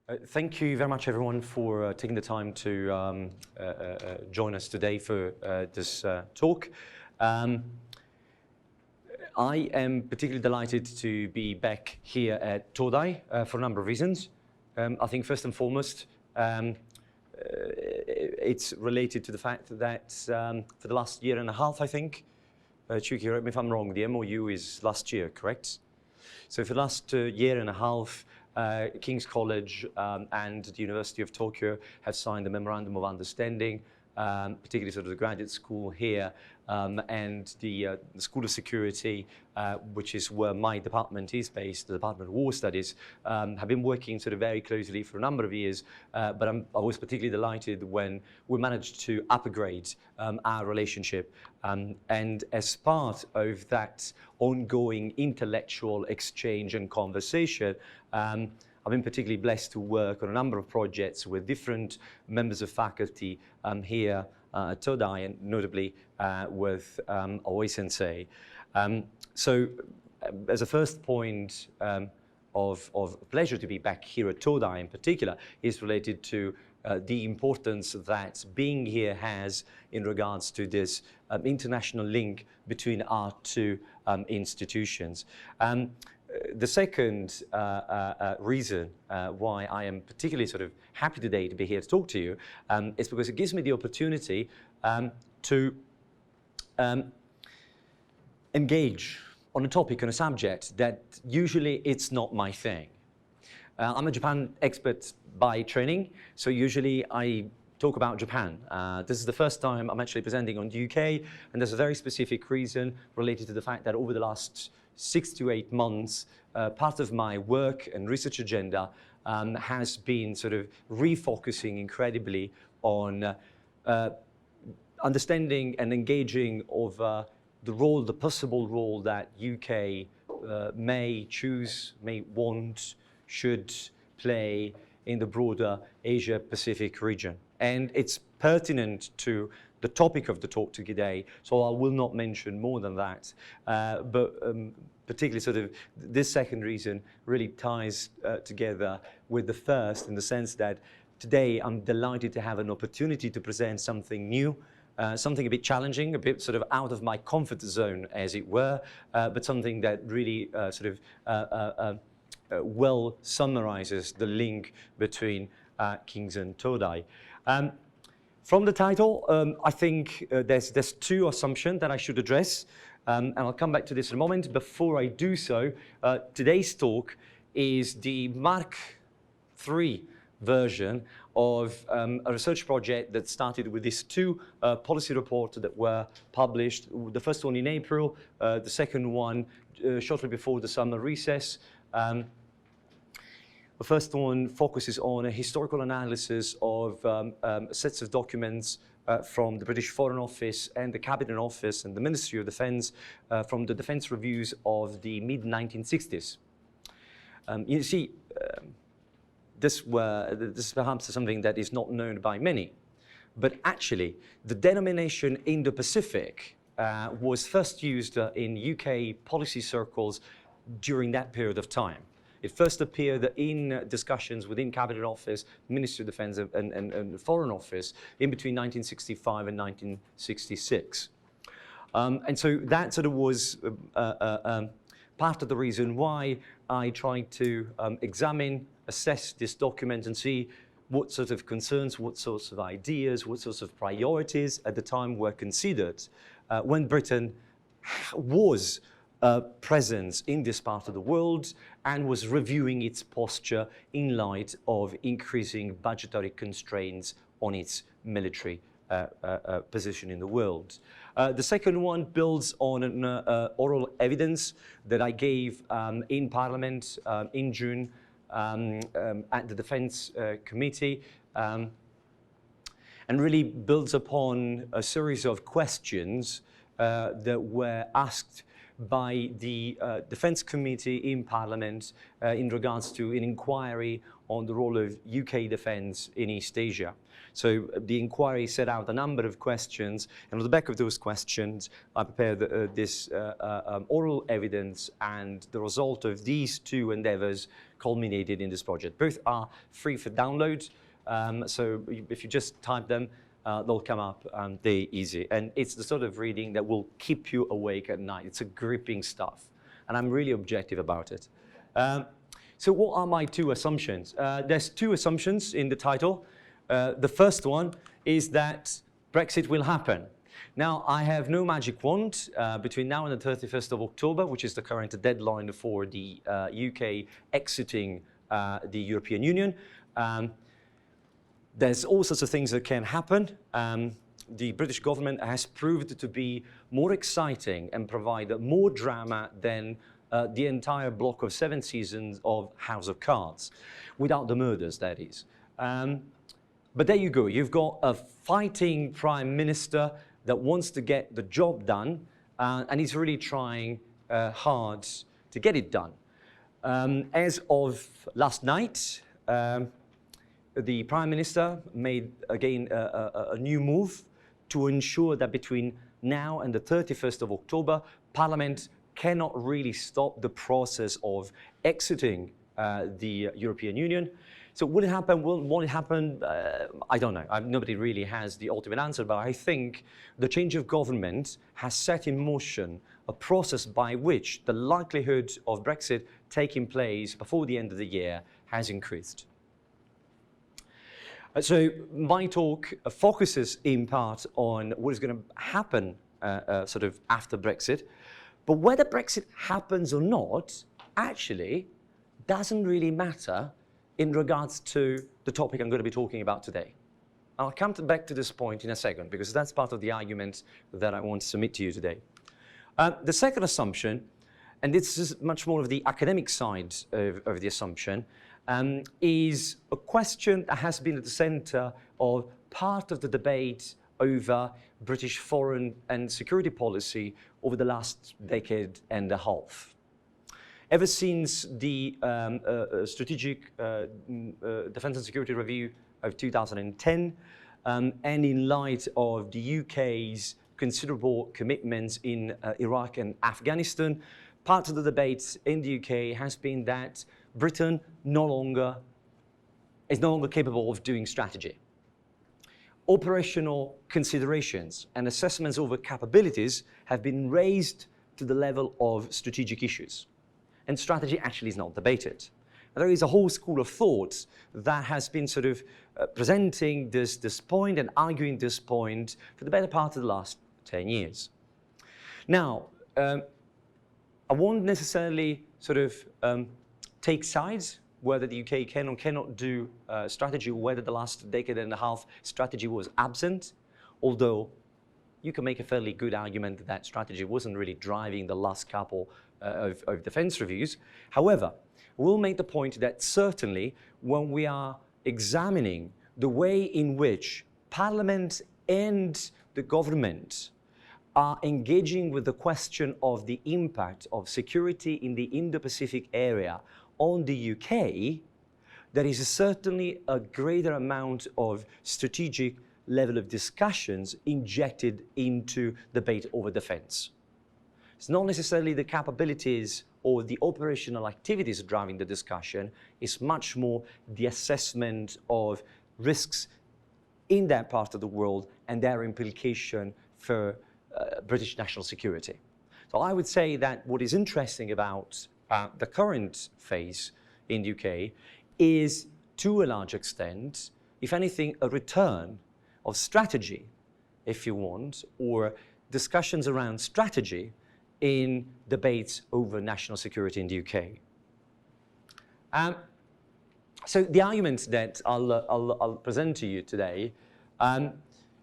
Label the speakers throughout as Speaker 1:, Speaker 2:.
Speaker 1: Thank you very much, everyone, for taking the time to join us today for this talk. I am particularly delighted to be back here at Todai for a number of reasons. I think first and foremost, it's related to the fact that for the last year and a half, I think, Chuki, correct me if I'm wrong, the MOU is last year, correct? So for the last year and a half, King's College and the University of Tokyo have signed a Memorandum of Understanding, particularly sort of the graduate school here and the School of Security, which is where my department is based, the Department of War Studies, have been working sort of very closely for a number of years, but I was particularly delighted when we managed to upgrade our relationship. And as part of that ongoing intellectual exchange and conversation, I've been particularly blessed to work on a number of projects with different members of faculty here at Todai, and notably with Aoi Sensei. So as a first point of pleasure to be back here at Todai in particular is related to the importance that being here has in regards to this international link between our two institutions. The second reason why I am particularly sort of happy today to be here to talk to you is because it gives me the opportunity to engage on a topic, on a subject that usually it's not my thing. I'm a Japan expert by training, so usually I talk about Japan. This is the first time I'm actually presenting on the UK, and there's a very specific reason related to the fact that over the last 6 to 8 months, part of my work and research agenda has been sort of refocusing incredibly on understanding and engaging of the role, the possible role that UK may choose, may want, should play in the broader Asia-Pacific region. And it's pertinent to the topic of the talk today, so I will not mention more than that. But particularly sort of this second reason really ties together with the first in the sense that today I'm delighted to have an opportunity to present something new, something a bit challenging, a bit sort of out of my comfort zone, as it were, but something that really sort of well summarizes the link between King's and Todai. From the title, I think there's two assumptions that I should address, and I'll come back to this in a moment. Before I do so, today's talk is the Mark III version of a research project that started with these two policy reports that were published, the first one in April, the second one shortly before the summer recess. The first one focuses on a historical analysis of sets of documents from the British Foreign Office and the Cabinet Office and the Ministry of Defence from the defence reviews of the mid-1960s. You see, this is perhaps something that is not known by many, but actually the denomination Indo-Pacific was first used in UK policy circles during that period of time. It first appeared in discussions within Cabinet Office, Ministry of Defence and Foreign Office in between 1965 and 1966. And so that sort of was part of the reason why I tried to examine, assess this document and see what sort of concerns, what sorts of ideas, what sorts of priorities at the time were considered when Britain was presence in this part of the world and was reviewing its posture in light of increasing budgetary constraints on its military position in the world. The second one builds on an oral evidence that I gave in Parliament in June at the Defence Committee and really builds upon a series of questions that were asked by the Defence Committee in Parliament in regards to an inquiry on the role of UK defence in East Asia. So the inquiry set out a number of questions, and on the back of those questions, I prepared this oral evidence, and the result of these two endeavours culminated in this project. Both are free for download, so if you just type them, they'll come up they're easy. And it's the sort of reading that will keep you awake at night. It's a gripping stuff, and I'm really objective about it. So what are my two assumptions? There's two assumptions in the title. The first one is that Brexit will happen. Now, I have no magic wand. Between now and the 31st of October, which is the current deadline for the UK exiting the European Union, there's all sorts of things that can happen. The British government has proved to be more exciting and provide more drama than the entire block of 7 seasons of House of Cards, without the murders, that is. But there you go. You've got a fighting prime minister that wants to get the job done, and he's really trying hard to get it done. As of last night, the Prime Minister made, again, a new move to ensure that between now and the 31st of October, Parliament cannot really stop the process of exiting the European Union. So will it happen? Won't it happen? I don't know. Nobody really has the ultimate answer, but I think the change of government has set in motion a process by which the likelihood of Brexit taking place before the end of the year has increased. So my talk focuses in part on what is going to happen sort of after Brexit, but whether Brexit happens or not actually doesn't really matter in regards to the topic I'm going to be talking about today. I'll come back to this point in a second, because that's part of the argument that I want to submit to you today. The second assumption, and this is much more of the academic side of the assumption, is a question that has been at the center of part of the debate over British foreign and security policy over the last decade and a half. Ever since the Strategic Defence and Security Review of 2010, and in light of the UK's considerable commitments in Iraq and Afghanistan, part of the debate in the UK has been that Britain is no longer capable of doing strategy. Operational considerations and assessments over capabilities have been raised to the level of strategic issues. And strategy actually is not debated. There is a whole school of thought that has been sort of presenting this point and arguing this point for the better part of the last 10 years. Now, I won't necessarily sort of take sides whether the UK can or cannot do strategy, whether the last decade and a half strategy was absent, although you can make a fairly good argument that strategy wasn't really driving the last couple of defense reviews. However, we'll make the point that certainly when we are examining the way in which Parliament and the government are engaging with the question of the impact of security in the Indo-Pacific area on the UK, there is certainly a greater amount of strategic level of discussions injected into debate over defense. It's not necessarily the capabilities or the operational activities driving the discussion. It's much more the assessment of risks in that part of the world and their implication for British national security. So I would say that what is interesting about the current phase in the UK is, to a large extent, if anything, a return of strategy, if you want, or discussions around strategy in debates over national security in the UK. So the argument that I'll present to you today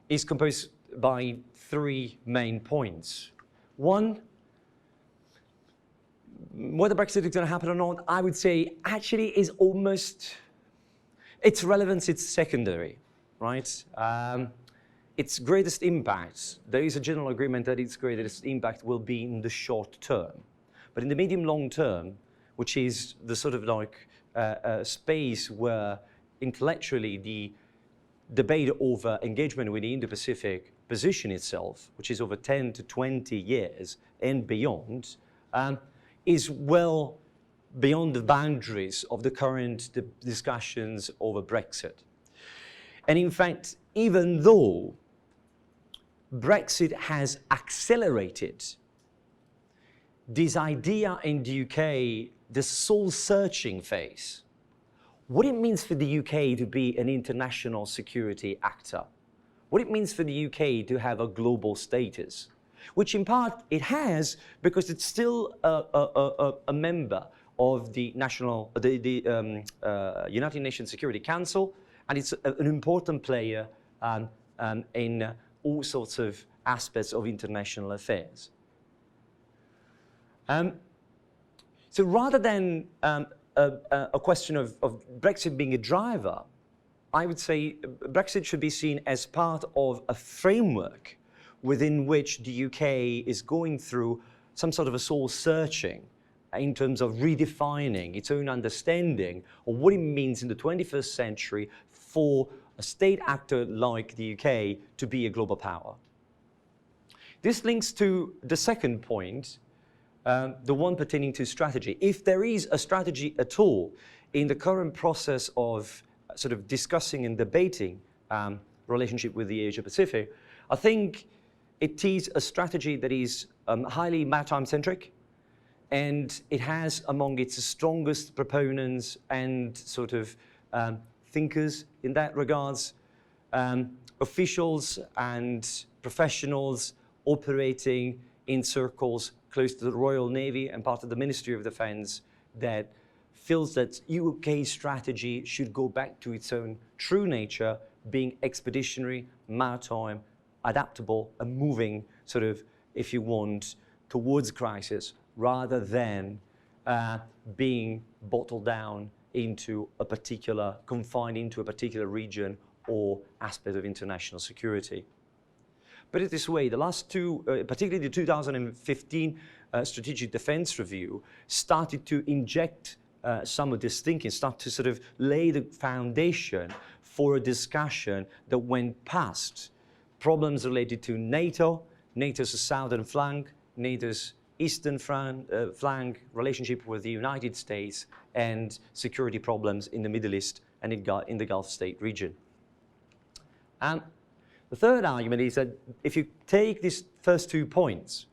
Speaker 1: is composed by 3 main points. One, whether Brexit is going to happen or not, I would say actually is almost, its relevance is secondary, right? its greatest impact, there is a general agreement that its greatest impact will be in the short term. But in the medium long term, which is the sort of like space where intellectually the debate over engagement with the Indo-Pacific position itself, which is over 10 to 20 years and beyond, is well beyond the boundaries of the current discussions over Brexit. And in fact, even though Brexit has accelerated this idea in the UK, the soul-searching phase, what it means for the UK to be an international security actor, what it means for the UK to have a global status, which in part it has because it's still a member of the United Nations Security Council, and it's an important player in all sorts of aspects of international affairs. So rather than a question of Brexit being a driver, I would say Brexit should be seen as part of a framework within which the UK is going through some sort of a soul searching in terms of redefining its own understanding of what it means in the 21st century for a state actor like the UK to be a global power. This links to the second point, the one pertaining to strategy. If there is a strategy at all in the current process of sort of discussing and debating relationship with the Asia-Pacific, I think it is a strategy that is highly maritime-centric, and it has among its strongest proponents and sort of thinkers in that regards, officials and professionals operating in circles close to the Royal Navy and part of the Ministry of Defence that feels that UK strategy should go back to its own true nature, being expeditionary, maritime, adaptable, and moving sort of, if you want, towards crisis, rather than being bottled down into a particular, confined into a particular region or aspect of international security. Put it this way, the last two, particularly the 2015 Strategic Defence Review, started to inject some of this thinking, start to sort of lay the foundation for a discussion that went past problems related to NATO, NATO's southern flank, NATO's eastern flank, relationship with the United States, and security problems in the Middle East and in the Gulf State region. The third argument is that if you take these first 2 points,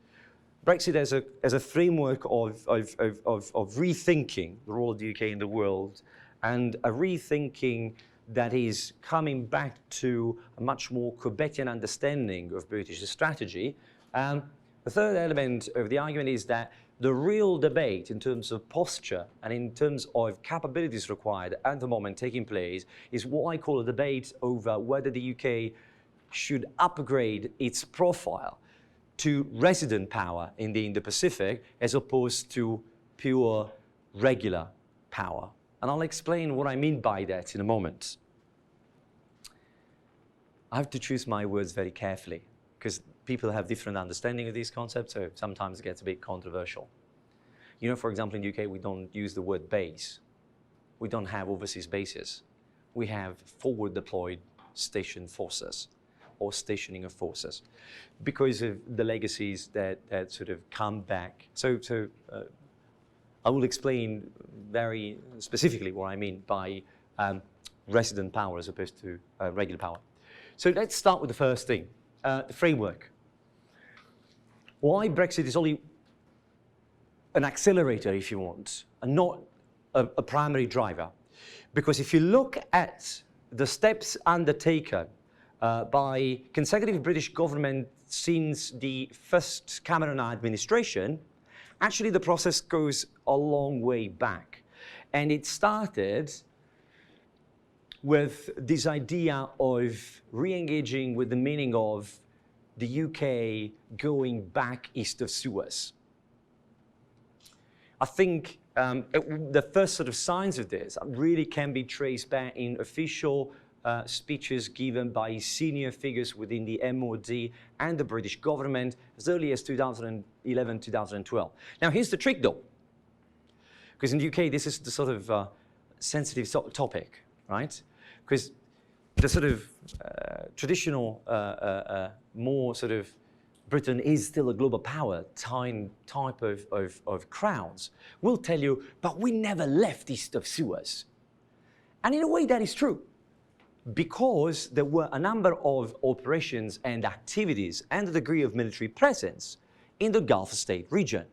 Speaker 1: Brexit as a framework of rethinking the role of the UK in the world, and a rethinking that is coming back to a much more Quebecian understanding of British strategy, the third element of the argument is that the real debate in terms of posture and in terms of capabilities required at the moment taking place is what I call a debate over whether the UK should upgrade its profile to resident power in the Indo-Pacific as opposed to pure regular power. And I'll explain what I mean by that in a moment. I have to choose my words very carefully because people have different understanding of these concepts, so sometimes it gets a bit controversial. You know, for example, in the UK, we don't use the word base. We don't have overseas bases. We have forward deployed stationed forces or stationing of forces because of the legacies that sort of come back. So I will explain very specifically what I mean by resident power as opposed to regular power. So let's start with the first thing, the framework. Why Brexit is only an accelerator, if you want, and not a primary driver. Because if you look at the steps undertaken by consecutive British government since the first Cameron administration, actually the process goes a long way back. And it started with this idea of re-engaging with the meaning of the UK going back east of Suez. I think the first sort of signs of this really can be traced back in official speeches given by senior figures within the MOD and the British government as early as 2011, 2012. Now, here's the trick, though, because in the UK, this is the sort of sensitive topic, right? Because the sort of traditional, more sort of Britain is still a global power type of crowds will tell you, but we never left east of Suez. And in a way, that is true, because there were a number of operations and activities and a degree of military presence in the Gulf State region.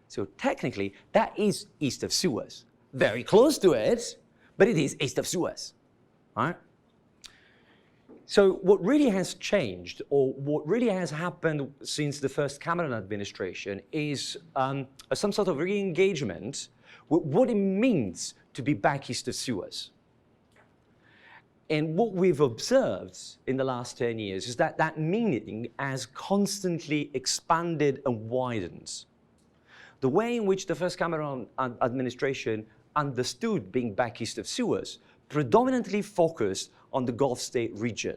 Speaker 1: So technically, that is east of Suez. Very close to it, but it is east of Suez, right? So what really has changed, or what really has happened since the first Cameron administration, is some sort of re-engagement with what it means to be back east of Suez. And what we've observed in the last 10 years is that that meaning has constantly expanded and widened. The way in which the first Cameron administration understood being back east of Suez predominantly focused on the Gulf State region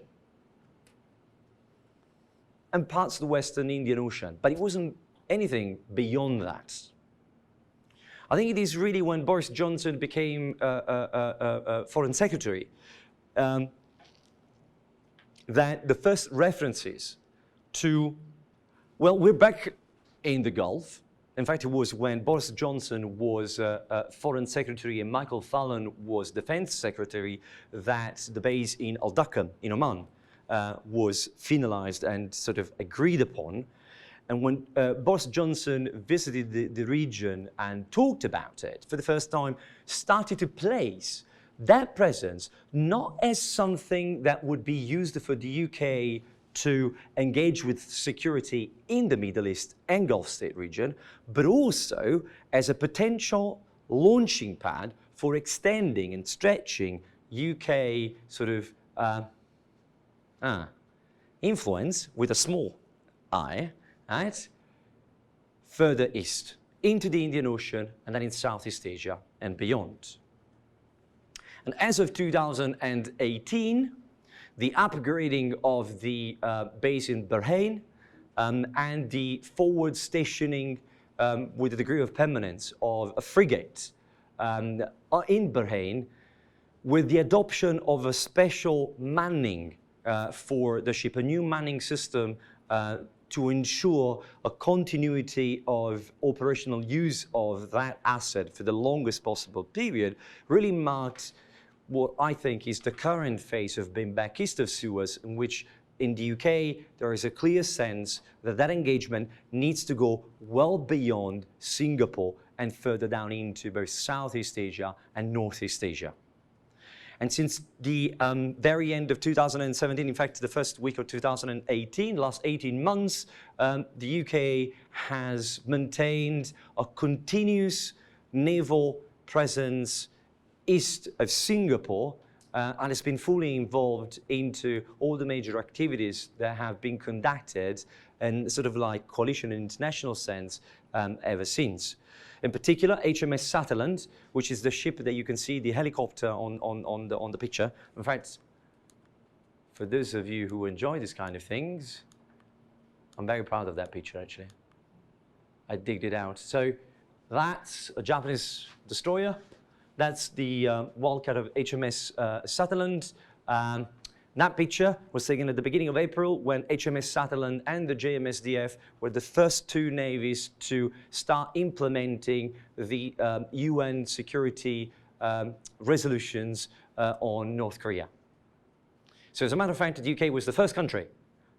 Speaker 1: and parts of the Western Indian Ocean, but it wasn't anything beyond that. I think it is really when Boris Johnson became Foreign Secretary that the first references to, well, we're back in the Gulf. In fact, it was when Boris Johnson was Foreign Secretary and Michael Fallon was Defense Secretary that the base in Al Dakam in Oman was finalized and sort of agreed upon. And when Boris Johnson visited the region and talked about it for the first time, started to place that presence not as something that would be used for the UK to engage with security in the Middle East and Gulf State region, but also as a potential launching pad for extending and stretching UK sort of influence with a small I, right, further east into the Indian Ocean and then in Southeast Asia and beyond. And as of 2018, the upgrading of the base in Bahrain and the forward stationing with a degree of permanence of a frigate in Bahrain, with the adoption of a special manning for the ship, a new manning system to ensure a continuity of operational use of that asset for the longest possible period, really marks what I think is the current phase of being back east of Suez, in which in the UK there is a clear sense that that engagement needs to go well beyond Singapore and further down into both Southeast Asia and Northeast Asia. And since the very end of 2017, in fact, the first week of 2018, last 18 months, the UK has maintained a continuous naval presence east of Singapore and has been fully involved into all the major activities that have been conducted in sort of like coalition in international sense ever since. In particular, HMS Sutherland, which is the ship that you can see, the helicopter on the picture. In fact, for those of you who enjoy this kind of things, I'm very proud of that picture, actually. I digged it out. So that's a Japanese destroyer. That's the wildcat of HMS Sutherland. That picture was taken at the beginning of April when HMS Sutherland and the JMSDF were the first two navies to start implementing the UN security resolutions on North Korea. So as a matter of fact, the UK was the first country,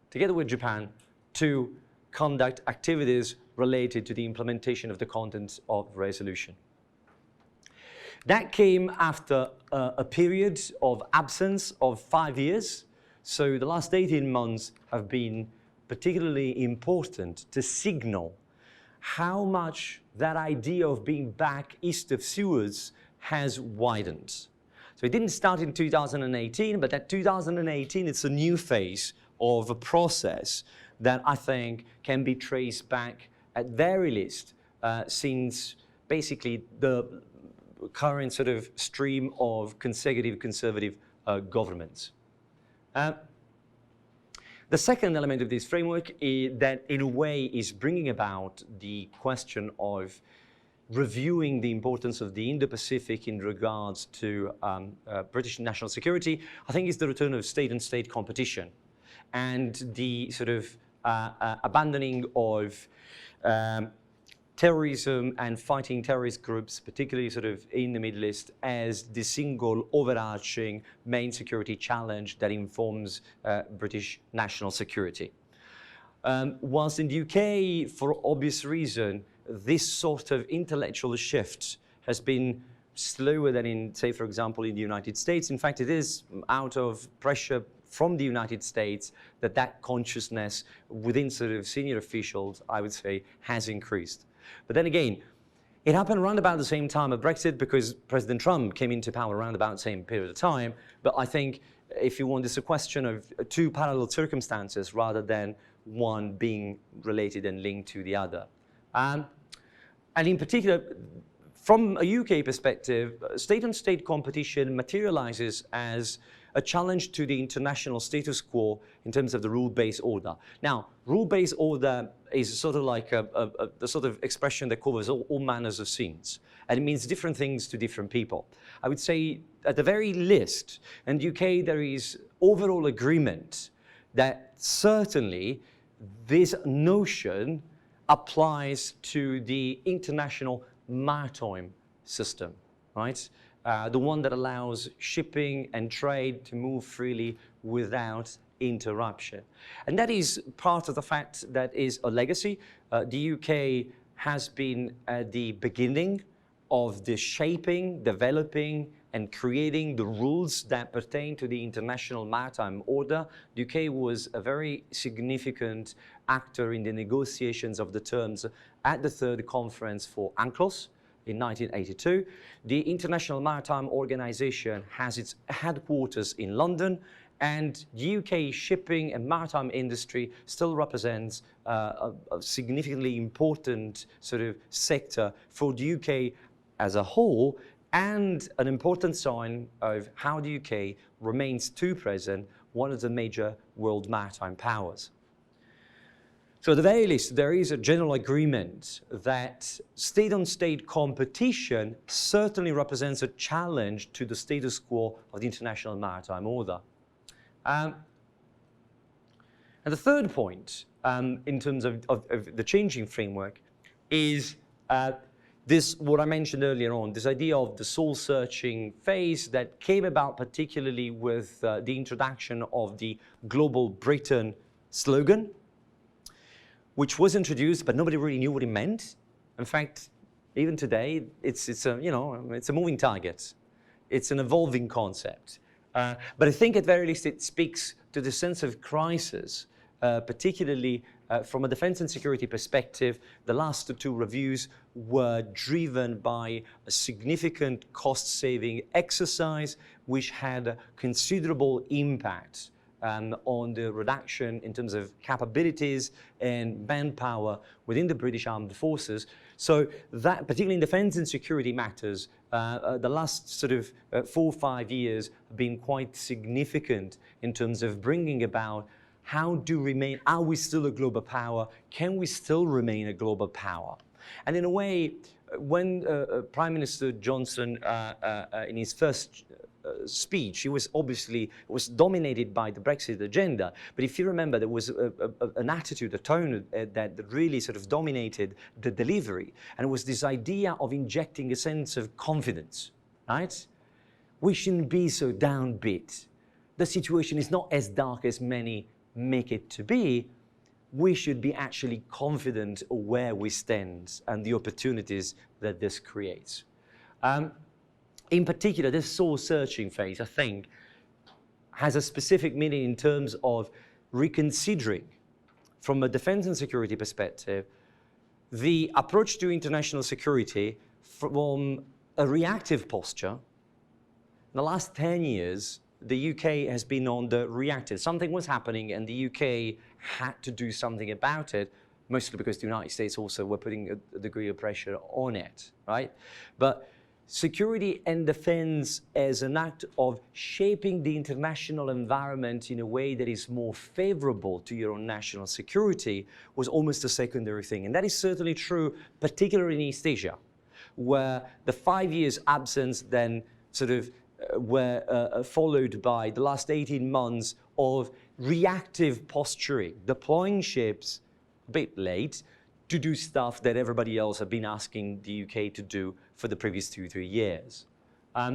Speaker 1: together with Japan, to conduct activities related to the implementation of the contents of the resolution. That came after a period of absence of 5 years. So the last 18 months have been particularly important to signal how much that idea of being back east of Suez has widened. So it didn't start in 2018, but that 2018, it's a new phase of a process that I think can be traced back at very least since basically the current sort of stream of consecutive conservative governments. The second element of this framework is that, in a way, is bringing about the question of reviewing the importance of the Indo-Pacific in regards to British national security. I think it's the return of state-on-state competition and the sort of abandoning of terrorism and fighting terrorist groups, particularly sort of in the Middle East, as the single overarching main security challenge that informs British national security. Whilst in the UK, for obvious reason, this sort of intellectual shift has been slower than in, say, for example, in the United States. In fact, it is out of pressure from the United States that consciousness within sort of senior officials, I would say, has increased. But then again, it happened around about the same time of Brexit because President Trump came into power around about the same period of time. But I think if you want, it's a question of two parallel circumstances rather than one being related and linked to the other. And in particular, from a UK perspective, state-on-state competition materializes as a challenge to the international status quo in terms of the rule-based order. Now, rule-based order is sort of like the sort of expression that covers all manners of sins, and it means different things to different people. I would say, at the very least, in the UK, there is overall agreement that certainly this notion applies to the international maritime system, right? The one that allows shipping and trade to move freely without interruption. And that is part of the fact that is a legacy. The UK has been at the beginning of the shaping, developing, and creating the rules that pertain to the international maritime order. The UK was a very significant actor in the negotiations of the terms at the third conference for UNCLOS in 1982. The International Maritime Organization has its headquarters in London, and the UK shipping and maritime industry still represents a significantly important sort of sector for the UK as a whole, and an important sign of how the UK remains to present one of the major world maritime powers. So at the very least, there is a general agreement that state-on-state competition certainly represents a challenge to the status quo of the international maritime order. And the third point, in terms of the changing framework, is this, what I mentioned earlier on, this idea of the soul-searching phase that came about particularly with the introduction of the Global Britain slogan, which was introduced, but nobody really knew what it meant. In fact, even today, it's a moving target. It's an evolving concept. But I think at very least it speaks to the sense of crisis, particularly from a defense and security perspective. The last two reviews were driven by a significant cost-saving exercise, which had a considerable impact on the reduction in terms of capabilities and manpower within the British Armed Forces. So that, particularly in defense and security matters, the last sort of 4 or 5 years have been quite significant in terms of bringing about are we still a global power? Can we still remain a global power? And in a way, when Prime Minister Johnson, in his first speech, it was dominated by the Brexit agenda. But if you remember, there was an attitude, a tone that really sort of dominated the delivery. And it was this idea of injecting a sense of confidence, right? We shouldn't be so downbeat. The situation is not as dark as many make it to be. We should be actually confident of where we stand and the opportunities that this creates. In particular, this soul-searching phase, I think, has a specific meaning in terms of reconsidering, from a defense and security perspective, the approach to international security from a reactive posture. In the last 10 years, the UK has been on the reactive. Something was happening and the UK had to do something about it, mostly because the United States also were putting a degree of pressure on it, right? But security and defense as an act of shaping the international environment in a way that is more favorable to your own national security was almost a secondary thing. And that is certainly true, particularly in East Asia, where the 5 years absence then sort of were followed by the last 18 months of reactive posturing, deploying ships a bit late to do stuff that everybody else had been asking the UK to do for the previous 2-3 years.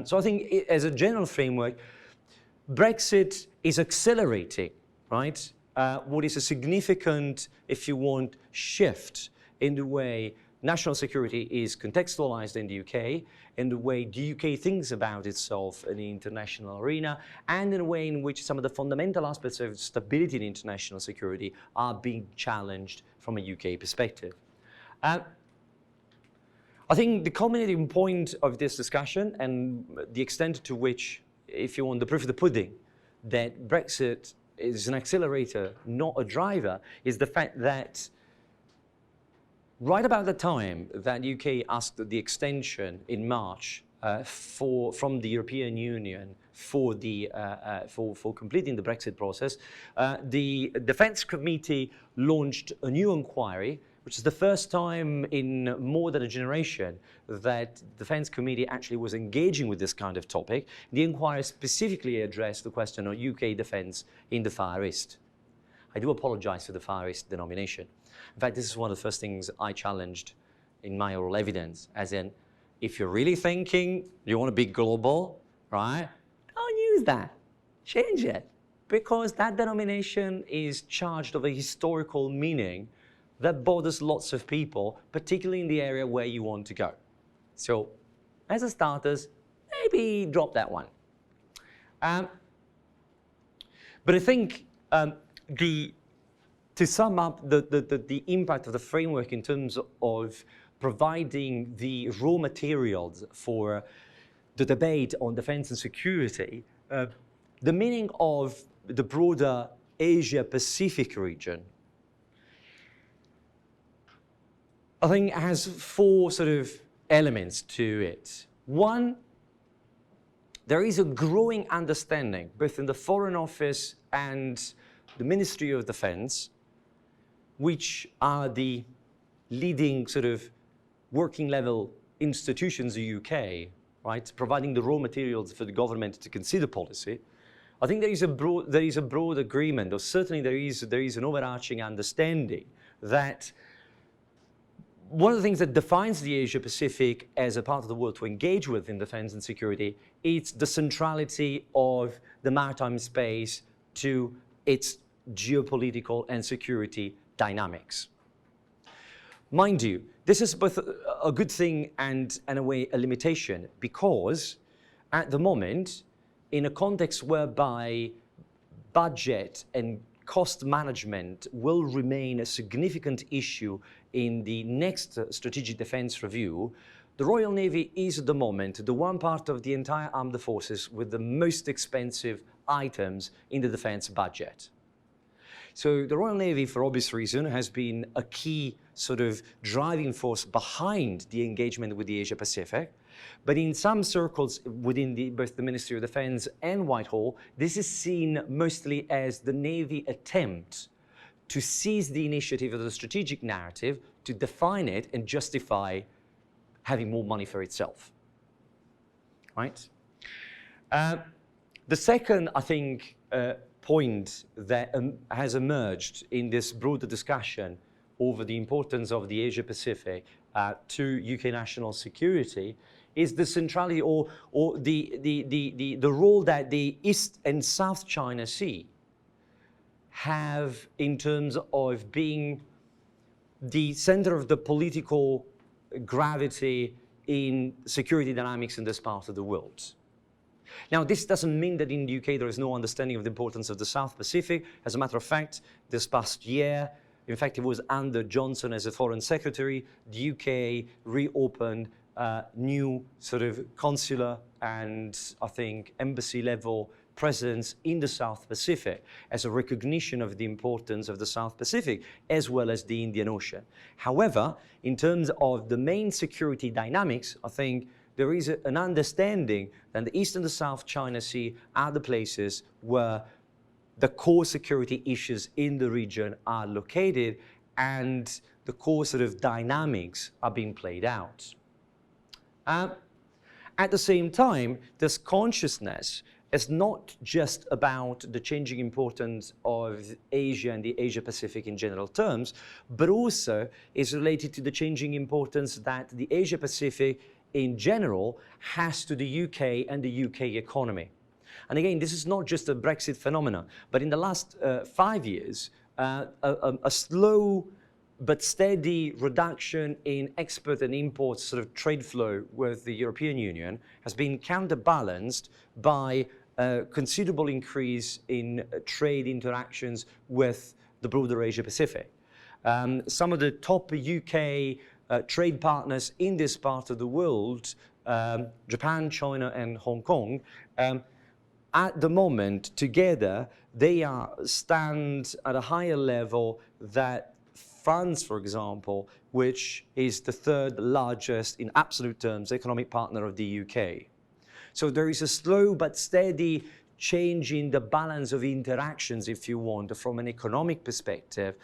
Speaker 1: So I think as a general framework, Brexit is accelerating, right? What is a significant, if you want, shift in the way national security is contextualized in the UK, in the way the UK thinks about itself in the international arena, and in a way in which some of the fundamental aspects of stability in international security are being challenged from a UK perspective. I think the culminating point of this discussion and the extent to which, if you want the proof of the pudding, that Brexit is an accelerator, not a driver, is the fact that right about the time that the UK asked the extension in March from the European Union for completing the Brexit process, the Defence Committee launched a new inquiry, which is the first time in more than a generation that the Defence Committee actually was engaging with this kind of topic. The inquiry specifically addressed the question of UK defence in the Far East. I do apologise for the Far East denomination. In fact, this is one of the first things I challenged in my oral evidence, as in, if you're really thinking you want to be global, right, don't use that. Change it. Because that denomination is charged of a historical meaning that bothers lots of people, particularly in the area where you want to go. So, as a starters, maybe drop that one. But I think to sum up the impact of the framework in terms of providing the raw materials for the debate on defense and security, the meaning of the broader Asia-Pacific region, I think has four sort of elements to it. One, there is a growing understanding, both in the Foreign Office and the Ministry of Defense, which are the leading sort of working level institutions in the UK, right, providing the raw materials for the government to consider policy. I think there is a broad agreement, or certainly there is an overarching understanding that one of the things that defines the Asia-Pacific as a part of the world to engage with in defense and security is the centrality of the maritime space to its geopolitical and security dynamics. Mind you, this is both a good thing and, in a way, a limitation, because at the moment, in a context whereby budget and cost management will remain a significant issue in the next strategic defense review, the Royal Navy is at the moment the one part of the entire armed forces with the most expensive items in the defense budget. So the Royal Navy, for obvious reason, has been a key sort of driving force behind the engagement with the Asia-Pacific. But in some circles within both the Ministry of Defense and Whitehall, this is seen mostly as the Navy attempt to seize the initiative of the strategic narrative, to define it and justify having more money for itself. Right? The second, I think, point that has emerged in this broader discussion over the importance of the Asia-Pacific to UK national security is the centrality or the role that the East and South China Sea have in terms of being the center of the political gravity in security dynamics in this part of the world. Now, this doesn't mean that in the UK there is no understanding of the importance of the South Pacific. As a matter of fact, this past year, in fact, it was under Johnson as a Foreign Secretary, the UK reopened new sort of consular and, I think, embassy level presence in the South Pacific as a recognition of the importance of the South Pacific as well as the Indian Ocean. However, in terms of the main security dynamics, I think there is an understanding that the East and the South China Sea are the places where the core security issues in the region are located and the core sort of dynamics are being played out. At the same time, this consciousness is not just about the changing importance of Asia and the Asia-Pacific in general terms, but also is related to the changing importance that the Asia-Pacific in general has to the UK and the UK economy. And again, this is not just a Brexit phenomenon, but in the last 5 years, a slow but steady reduction in export and import sort of trade flow with the European Union has been counterbalanced by a considerable increase in trade interactions with the broader Asia-Pacific. Some of the top UK trade partners in this part of the world, Japan, China, and Hong Kong, at the moment, together, they stand at a higher level that France, for example, which is the third largest in absolute terms economic partner of the UK. So there is a slow but steady change in the balance of interactions, if you want, from an economic perspective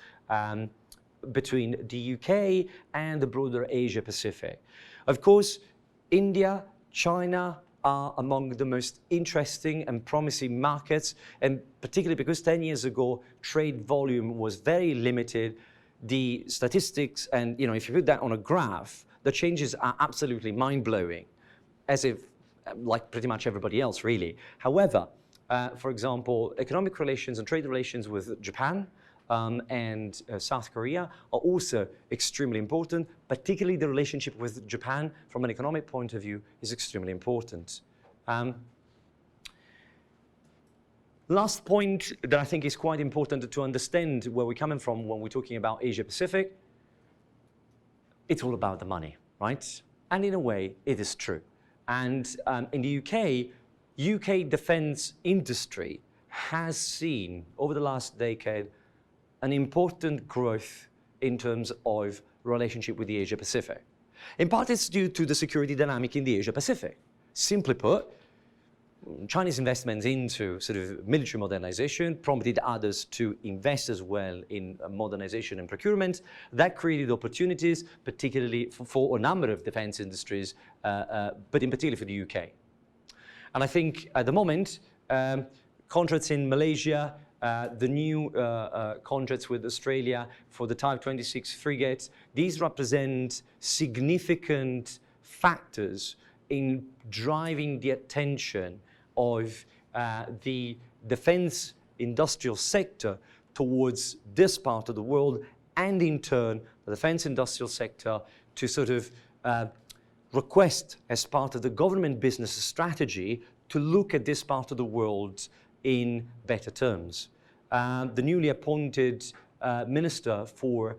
Speaker 1: between the UK and the broader Asia-Pacific. Of course, India, China are among the most interesting and promising markets, and particularly because 10 years ago, trade volume was very limited. The statistics, and if you put that on a graph, the changes are absolutely mind-blowing, as if, like pretty much everybody else, really. However, for example, economic relations and trade relations with Japan and South Korea are also extremely important. Particularly the relationship with Japan, from an economic point of view, is extremely important. Last point that I think is quite important to understand where we're coming from when we're talking about Asia-Pacific, it's all about the money, right? And in a way, it is true. And in the UK defense industry has seen, over the last decade, an important growth in terms of relationship with the Asia-Pacific. In part, it's due to the security dynamic in the Asia-Pacific. Simply put, Chinese investments into sort of military modernization prompted others to invest as well in modernization and procurement. That created opportunities, particularly for a number of defense industries, but in particular for the UK. And I think at the moment, contracts in Malaysia, the new contracts with Australia for the Type 26 frigates, these represent significant factors in driving the attention of the defense industrial sector towards this part of the world, and in turn, the defense industrial sector to sort of request, as part of the government business strategy, to look at this part of the world in better terms. The newly appointed Minister for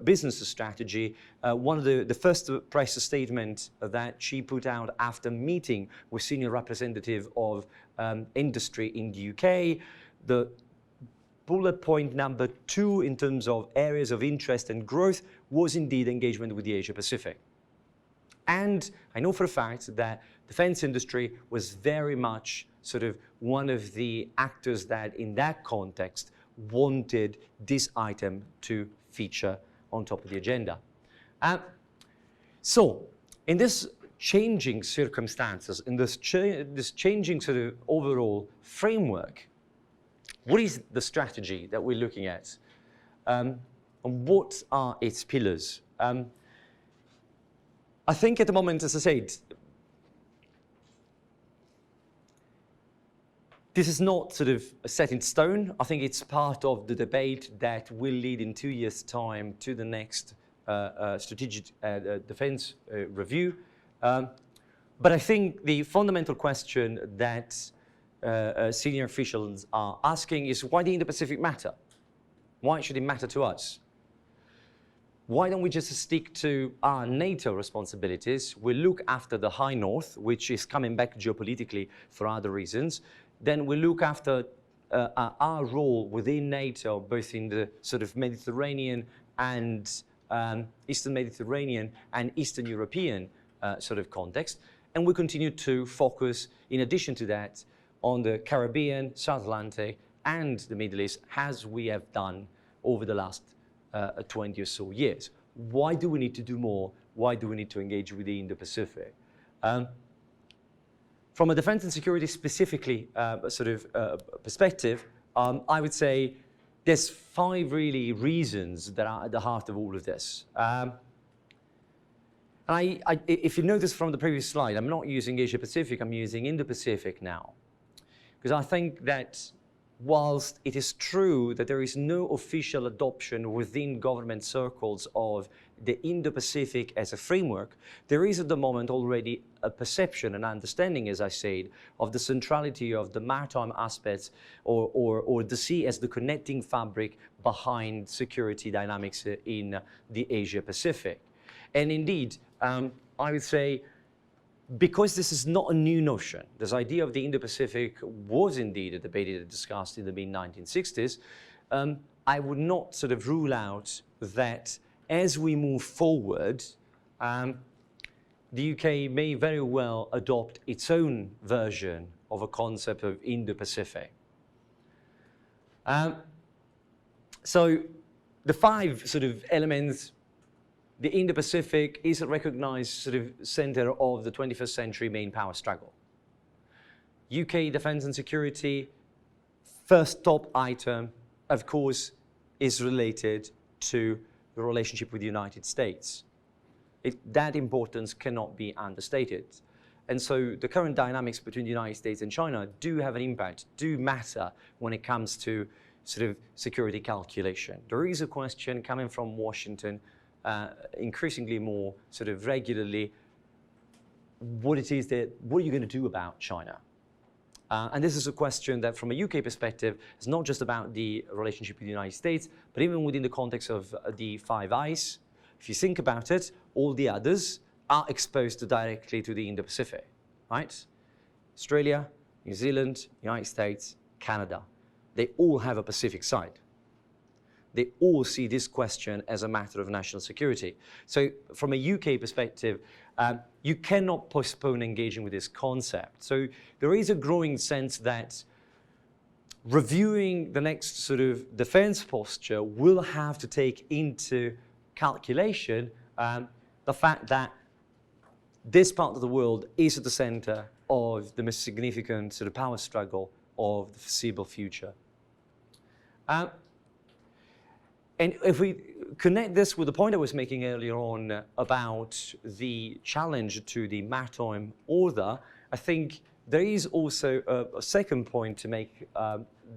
Speaker 1: Business Strategy, one of the first press statement that she put out after meeting with senior representative of industry in the UK, the bullet point number 2 in terms of areas of interest and growth was indeed engagement with the Asia-Pacific. And I know for a fact that defense industry was very much sort of one of the actors that in that context wanted this item to feature on top of the agenda. So in this changing circumstances, in this changing sort of overall framework, what is the strategy that we're looking at? And what are its pillars? I think at the moment, as I said, this is not sort of set in stone. I think it's part of the debate that will lead in 2 years' time to the next strategic defense review. But I think the fundamental question that senior officials are asking is, why the Indo-Pacific matter? Why should it matter to us? Why don't we just stick to our NATO responsibilities? We look after the High North, which is coming back geopolitically for other reasons. Then we look after our role within NATO, both in the sort of Mediterranean and Eastern Mediterranean and Eastern European sort of context. And we continue to focus, in addition to that, on the Caribbean, South Atlantic, and the Middle East, as we have done over the last 20 or so years. Why do we need to do more? Why do we need to engage with the Indo-Pacific? From a defense and security specifically perspective, I would say there's 5 really reasons that are at the heart of all of this. If you notice from the previous slide, I'm not using Asia-Pacific, I'm using Indo-Pacific now. Because I think that whilst it is true that there is no official adoption within government circles of the Indo-Pacific as a framework, there is at the moment already a perception and understanding, as I said, of the centrality of the maritime aspects or the sea as the connecting fabric behind security dynamics in the Asia-Pacific. And indeed, I would say, because this is not a new notion, this idea of the Indo-Pacific was indeed debated and discussed in the mid-1960s, I would not sort of rule out that as we move forward, the UK may very well adopt its own version of a concept of Indo-Pacific. So the 5 sort of elements. The Indo-Pacific is a recognized sort of center of the 21st century main power struggle. UK defense and security, first top item, of course, is related to the relationship with the United States. That importance cannot be understated. And so the current dynamics between the United States and China do have an impact, do matter when it comes to sort of security calculation. There is a question coming from Washington increasingly more sort of regularly, what are you going to do about China? And this is a question that from a UK perspective is not just about the relationship with the United States, but even within the context of the Five Eyes. If you think about it, all the others are exposed directly to the Indo-Pacific, right? Australia, New Zealand, United States, Canada. They all have a Pacific side. They all see this question as a matter of national security. So from a UK perspective, you cannot postpone engaging with this concept. So there is a growing sense that reviewing the next sort of defense posture will have to take into calculation the fact that this part of the world is at the center of the most significant sort of power struggle of the foreseeable future. And if we connect this with the point I was making earlier on about the challenge to the maritime order, I think there is also a second point to make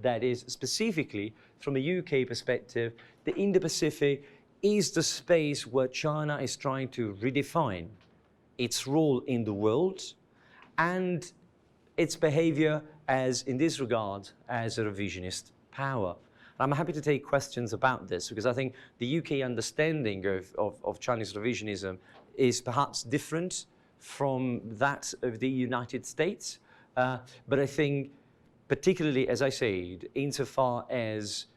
Speaker 1: that is specifically from a UK perspective, the Indo-Pacific is the space where China is trying to redefine its role in the world and its behavior as, in this regard, as a revisionist power. I'm happy to take questions about this because I think the UK understanding of Chinese revisionism is perhaps different from that of the United States. But I think particularly, as I said, insofar as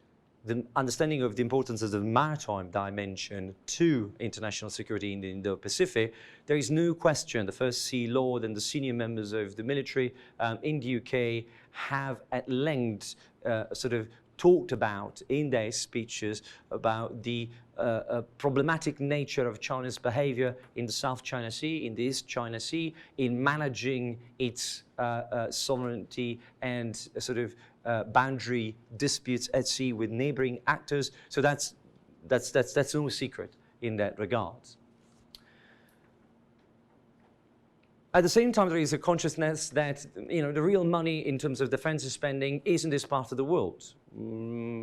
Speaker 1: the understanding of the importance of the maritime dimension to international security in the Indo-Pacific, there is no question the First Sea Lord and the senior members of the military in the UK have at length sort of talked about in their speeches about the problematic nature of China's behavior in the South China Sea, in the East China Sea, in managing its sovereignty and sort of boundary disputes at sea with neighboring actors. So that's no secret in that regard. At the same time, there is a consciousness that the real money in terms of defense spending is in this part of the world.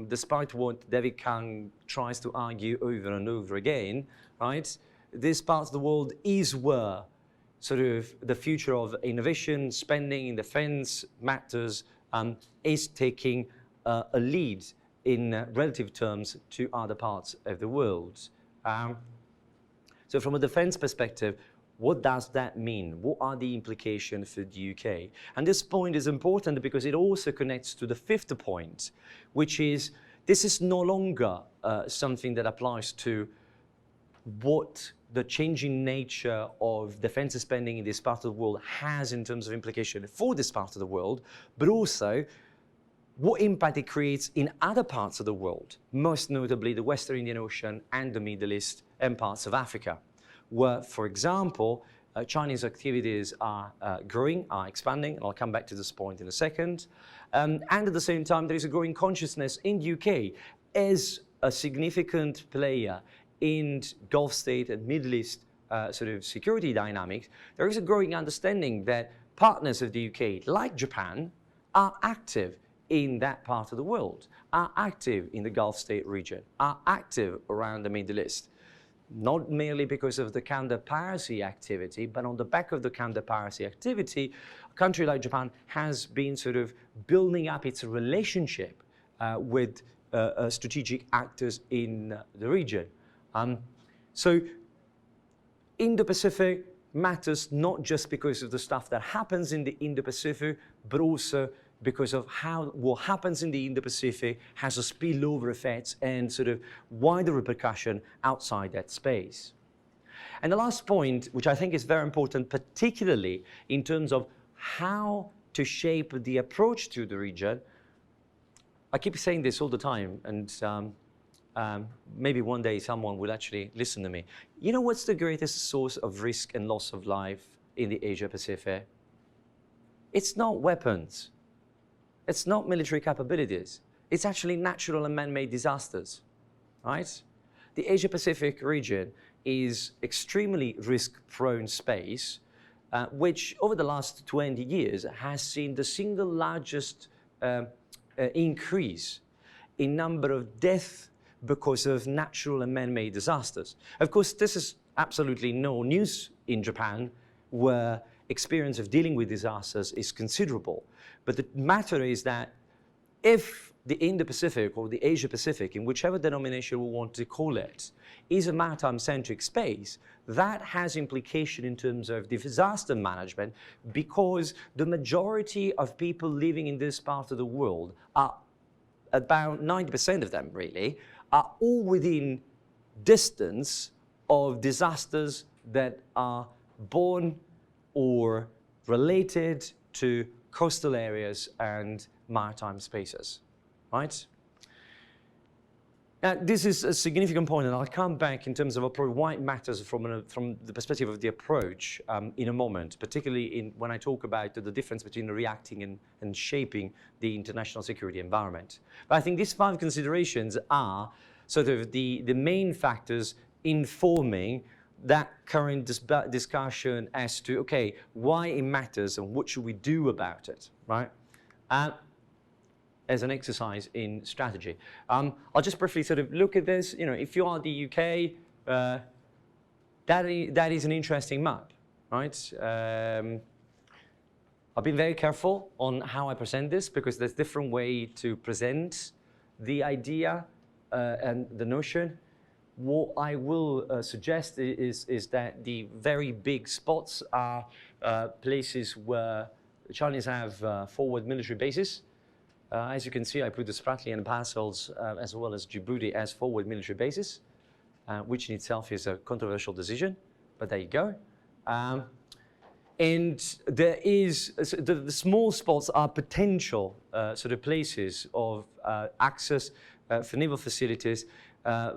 Speaker 1: Despite what David Kang tries to argue over and over again, right? This part of the world is where sort of the future of innovation, spending in defense matters is taking a lead in relative terms to other parts of the world. So from a defense perspective, what does that mean? What are the implications for the UK? And this point is important because it also connects to the fifth point, which is this is no longer something that applies to what the changing nature of defense spending in this part of the world has in terms of implication for this part of the world, but also what impact it creates in other parts of the world, most notably the Western Indian Ocean and the Middle East and parts of Africa, where, for example, Chinese activities are growing, are expanding, and I'll come back to this point in a second. And at the same time, there is a growing consciousness in the UK as a significant player in Gulf state and Middle East sort of security dynamics. There is a growing understanding that partners of the UK, like Japan, are active in that part of the world, are active in the Gulf state region, are active around the Middle East. Not merely because of the counter-piracy activity, but on the back of the counter-piracy activity, a country like Japan has been sort of building up its relationship with strategic actors in the region. So Indo-Pacific matters not just because of the stuff that happens in the Indo-Pacific, but also because of how what happens in the Indo-Pacific has a spillover effect and sort of wider repercussion outside that space. And the last point, which I think is very important, particularly in terms of how to shape the approach to the region, I keep saying this all the time, and maybe one day someone will actually listen to me. You know what's the greatest source of risk and loss of life in the Asia-Pacific? It's not weapons. It's not military capabilities. It's actually natural and man-made disasters, right? The Asia-Pacific region is extremely risk-prone space, which over the last 20 years has seen the single largest increase in number of deaths because of natural and man-made disasters. Of course, this is absolutely no news in Japan, where experience of dealing with disasters is considerable. But the matter is that if the Indo-Pacific or the Asia-Pacific, in whichever denomination we want to call it, is a maritime-centric space, that has implication in terms of disaster management, because the majority of people living in this part of the world are, about 90% of them really, are all within distance of disasters that are born or related to coastal areas and maritime spaces, right? Now, this is a significant point, and I'll come back in terms of why it matters from the perspective of the approach in a moment, particularly when I talk about the difference between reacting and shaping the international security environment. But I think these 5 considerations are sort of the main factors informing that current discussion as to, okay, why it matters and what should we do about it, right? As an exercise in strategy. I'll just briefly sort of look at this. You know, if you are the UK, that is an interesting map, right? I've been very careful on how I present this, because there's different way to present the idea and the notion. What I will suggest is that the very big spots are places where the Chinese have forward military bases. As you can see, I put the Spratly and Parcels as well as Djibouti as forward military bases, which in itself is a controversial decision, but there you go. And there is, the small spots are potential sort of places of access for naval facilities,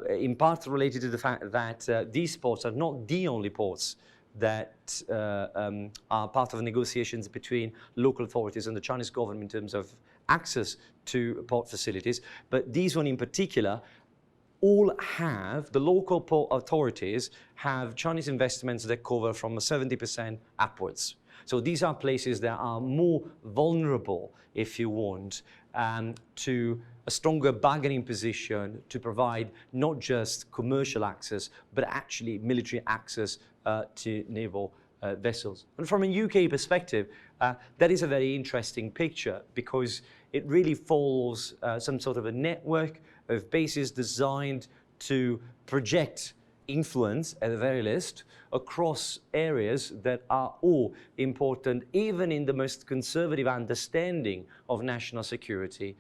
Speaker 1: in part related to the fact that these ports are not the only ports that are part of negotiations between local authorities and the Chinese government in terms of access to port facilities, but these one in particular all have, the local port authorities have Chinese investments that cover from 70% upwards. So these are places that are more vulnerable, if you want, to a stronger bargaining position to provide not just commercial access, but actually military access to naval vessels. And from a UK perspective, that is a very interesting picture, because it really follows some sort of a network of bases designed to project influence, at the very least, across areas that are all important, even in the most conservative understanding of national security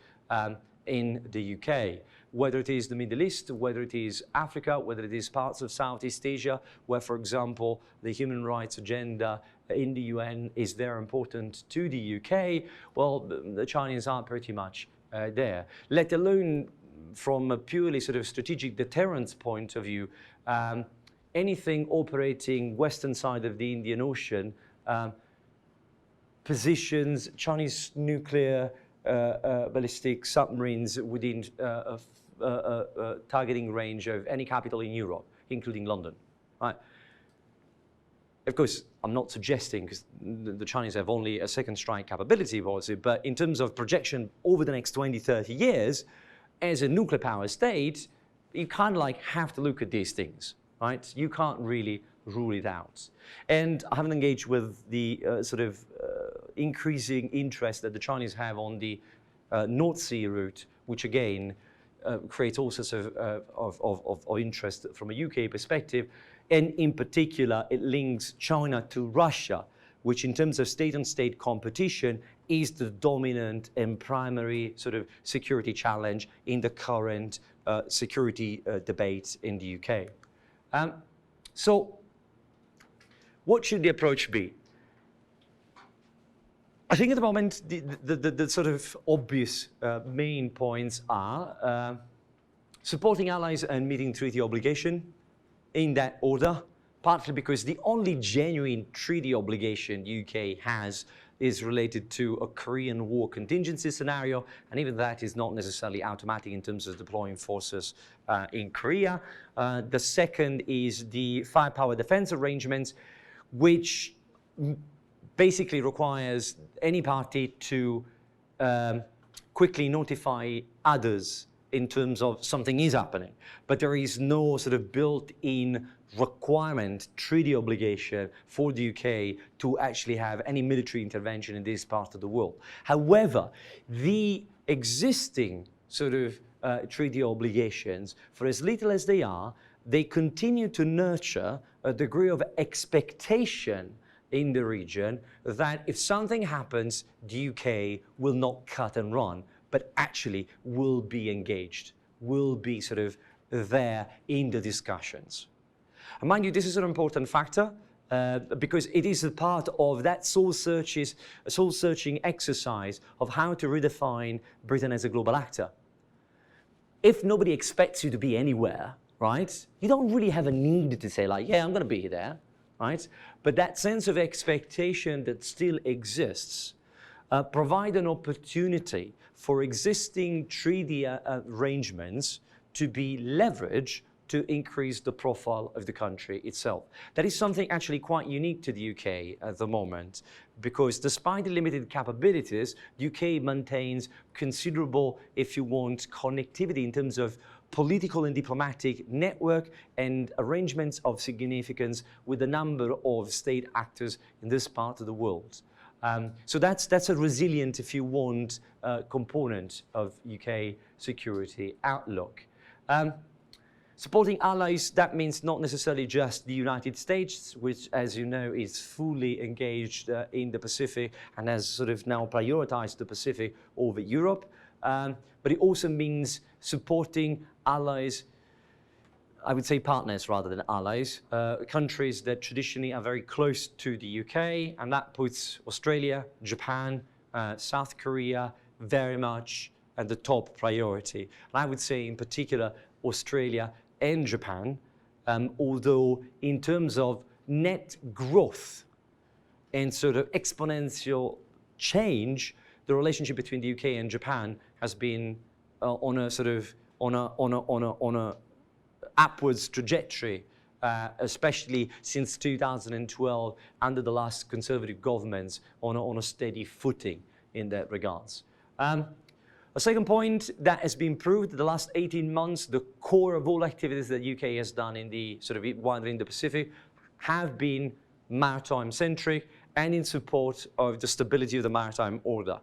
Speaker 1: in the UK. whether it is the Middle East, whether it is Africa, whether it is parts of Southeast Asia, where, for example, the human rights agenda in the UN is very important to the UK, well, the Chinese are pretty much there. Let alone from a purely sort of strategic deterrence point of view, anything operating western side of the Indian Ocean positions Chinese nuclear ballistic submarines within targeting range of any capital in Europe, including London. Right? Of course, I'm not suggesting, because the Chinese have only a second strike capability, obviously, but in terms of projection over the next 20, 30 years, as a nuclear power state, you kind of like have to look at these things, right? You can't really rule it out. And I haven't engaged with the increasing interest that the Chinese have on the North Sea route, which again creates all sorts of interest from a UK perspective. And in particular, it links China to Russia, which in terms of state-on-state competition is the dominant and primary sort of security challenge in the current security debate in the UK. So what should the approach be? I think at the moment, the sort of obvious main points are supporting allies and meeting treaty obligation in that order, partly because the only genuine treaty obligation UK has is related to a Korean War contingency scenario, and even that is not necessarily automatic in terms of deploying forces in Korea. The second is the firepower defense arrangements, which basically requires any party to quickly notify others in terms of something is happening. But there is no sort of built-in requirement, treaty obligation for the UK to actually have any military intervention in this part of the world. However, the existing sort of treaty obligations, for as little as they are, they continue to nurture a degree of expectation in the region that if something happens, the UK will not cut and run, but actually will be engaged, will be sort of there in the discussions. And mind you, this is an important factor because it is a part of that soul-searching exercise of how to redefine Britain as a global actor. If nobody expects you to be anywhere, right, you don't really have a need to say like, yeah, I'm going to be there, right? But that sense of expectation that still exists provide an opportunity for existing treaty arrangements to be leveraged to increase the profile of the country itself. That is something actually quite unique to the UK at the moment, because despite the limited capabilities, the UK maintains considerable, if you want, connectivity in terms of political and diplomatic network and arrangements of significance with a number of state actors in this part of the world. So that's a resilient, if you want, component of UK security outlook. Supporting allies, that means not necessarily just the United States, which, as you know, is fully engaged in the Pacific and has sort of now prioritized the Pacific over Europe. But it also means supporting allies, I would say partners rather than allies, countries that traditionally are very close to the UK, and that puts Australia, Japan, South Korea very much at the top priority. And I would say in particular Australia and Japan, although in terms of net growth and sort of exponential change, the relationship between the UK and Japan has been on a sort of on a upwards trajectory, especially since 2012 under the last conservative governments on a steady footing in that regards. A second point that has been proved in the last 18 months, the core of all activities that the UK has done in the sort of wider Indo-Pacific have been maritime-centric and in support of the stability of the maritime order.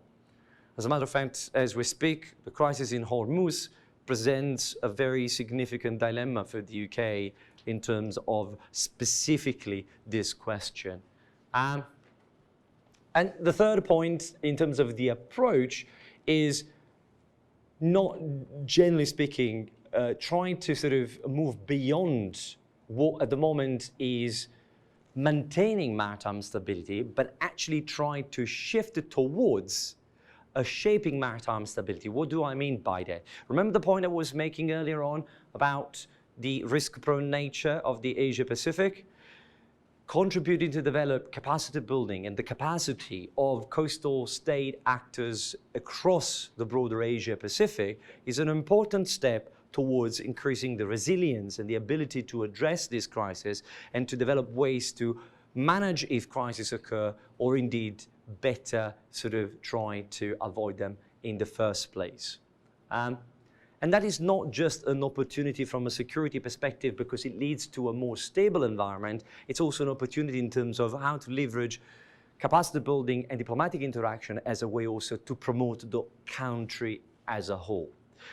Speaker 1: As a matter of fact, as we speak, the crisis in Hormuz presents a very significant dilemma for the UK in terms of specifically this question. And the third point in terms of the approach is not generally speaking, trying to sort of move beyond what at the moment is maintaining maritime stability, but actually try to shift it towards shaping maritime stability. What do I mean by that? Remember the point I was making earlier on about the risk-prone nature of the Asia-Pacific? Contributing to develop capacity building and the capacity of coastal state actors across the broader Asia-Pacific is an important step towards increasing the resilience and the ability to address this crisis and to develop ways to manage if crises occur, or indeed better sort of try to avoid them in the first place. And that is not just an opportunity from a security perspective because it leads to a more stable environment. It's also an opportunity in terms of how to leverage capacity building and diplomatic interaction as a way also to promote the country as a whole,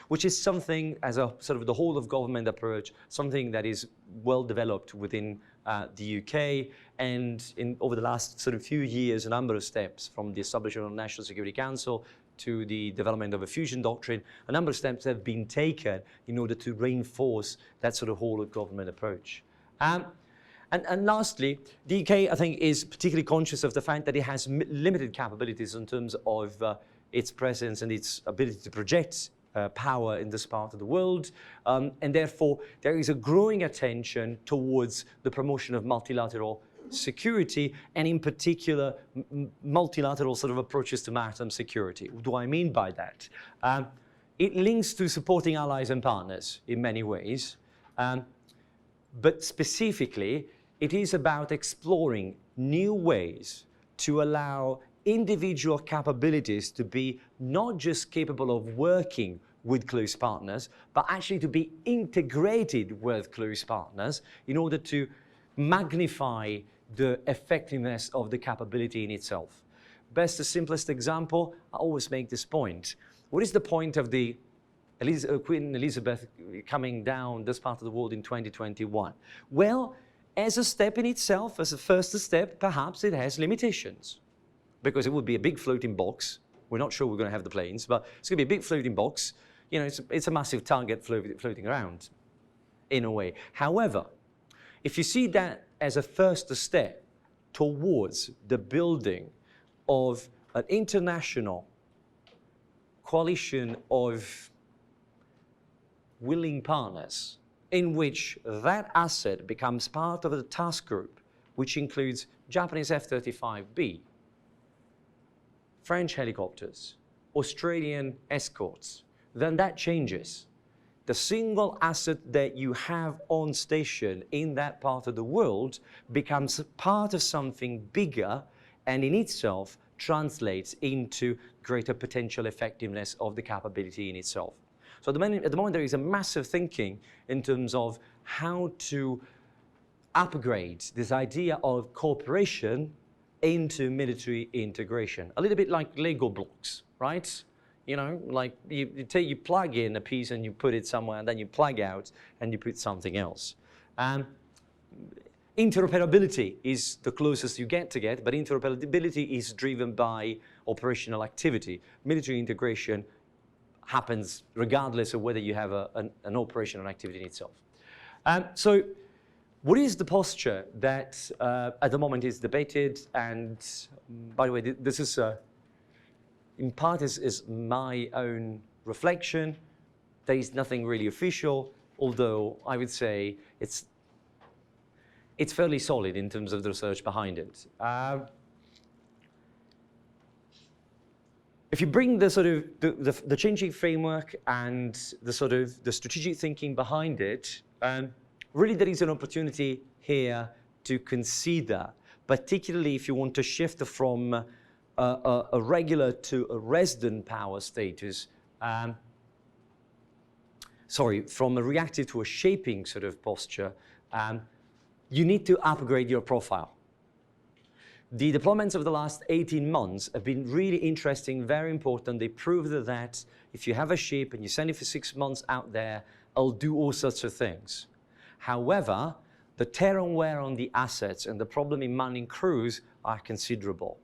Speaker 1: which is something as a sort of the whole of government approach, something that is well developed within the UK, and over the last sort of few years, a number of steps from the establishment of the National Security Council to the development of a fusion doctrine, a number of steps have been taken in order to reinforce that sort of whole of government approach. And lastly, the UK, I think, is particularly conscious of the fact that it has limited capabilities in terms of its presence and its ability to project power in this part of the world, and therefore there is a growing attention towards the promotion of multilateral security, and in particular multilateral sort of approaches to maritime security. What do I mean by that? It links to supporting allies and partners in many ways, but specifically it is about exploring new ways to allow individual capabilities to be not just capable of working with close partners, but actually to be integrated with close partners in order to magnify the effectiveness of the capability in itself. Best, the simplest example, I always make this point. What is the point of the Queen Elizabeth coming down this part of the world in 2021? Well, as a step in itself, as a first step, perhaps it has limitations, because it would be a big floating box. We're not sure we're going to have the planes, but it's going to be a big floating box. You know, it's a massive target floating around, in a way. However, if you see that as a first step towards the building of an international coalition of willing partners in which that asset becomes part of the task group, which includes Japanese F-35B, French helicopters, Australian escorts, then that changes. The single asset that you have on station in that part of the world becomes part of something bigger, and in itself translates into greater potential effectiveness of the capability in itself. So at the moment there is a massive thinking in terms of how to upgrade this idea of cooperation into military integration. A little bit like Lego blocks, right? You know, like you plug in a piece and you put it somewhere, and then you plug out and you put something else. Interoperability is the closest you get, but interoperability is driven by operational activity. Military integration happens regardless of whether you have an operational activity in itself. So what is the posture that at the moment is debated? And by the way, this is in part is my own reflection. There is nothing really official, although I would say it's fairly solid in terms of the research behind it. If you bring the sort of the changing framework and the sort of the strategic thinking behind it, really there is an opportunity here to consider, particularly if you want to shift from a regular to a resident power status, from a reactive to a shaping sort of posture, you need to upgrade your profile. The deployments of the last 18 months have been really interesting, very important. They prove that if you have a ship and you send it for 6 months out there, it'll do all sorts of things. However, the tear and wear on the assets and the problem in manning crews are considerable.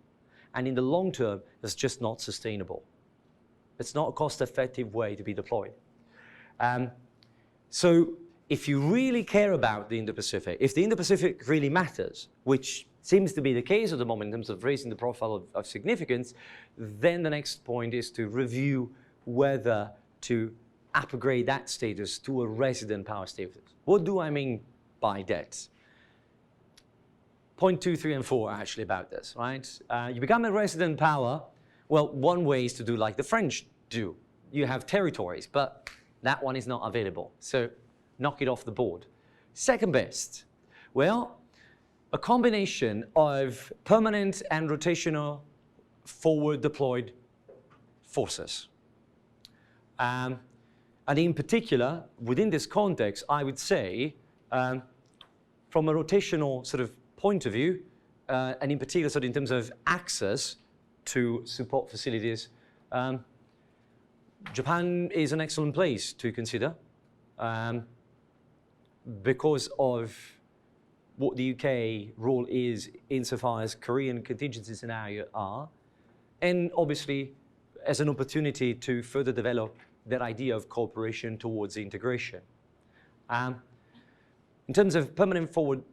Speaker 1: And in the long term, it's just not sustainable. It's not a cost-effective way to be deployed. So if you really care about the Indo-Pacific, if the Indo-Pacific really matters, which seems to be the case at the moment in terms of raising the profile of significance, then the next point is to review whether to upgrade that status to a resident power status. What do I mean by that? Point 2, 3, and 4 are actually about this, right? You become a resident power. Well, one way is to do like the French do. You have territories, but that one is not available. So knock it off the board. Second best, well, a combination of permanent and rotational forward deployed forces. And in particular, within this context, I would say, from a rotational sort of point of view, and in particular sort of in terms of access to support facilities, Japan is an excellent place to consider because of what the UK role is insofar as Korean contingency scenarios are, and obviously as an opportunity to further develop that idea of cooperation towards integration. In terms of permanent forward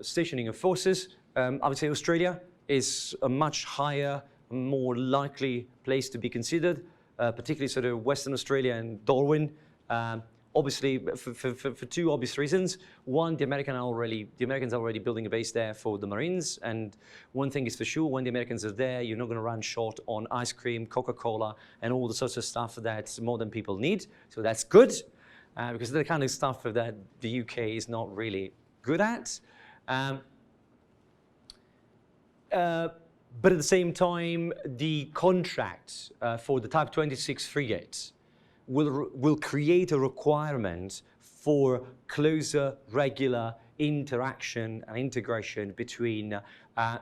Speaker 1: stationing of forces, I would say Australia is a much higher, more likely place to be considered, particularly sort of Western Australia and Darwin. Obviously, for two obvious reasons. One, the Americans are already building a base there for the Marines, and one thing is for sure, when the Americans are there, you're not going to run short on ice cream, Coca-Cola, and all the sorts of stuff that modern people need. So that's good, because the kind of stuff that the UK is not really good at. But at the same time, the contract for the Type 26 frigates will create a requirement for closer, regular interaction and integration between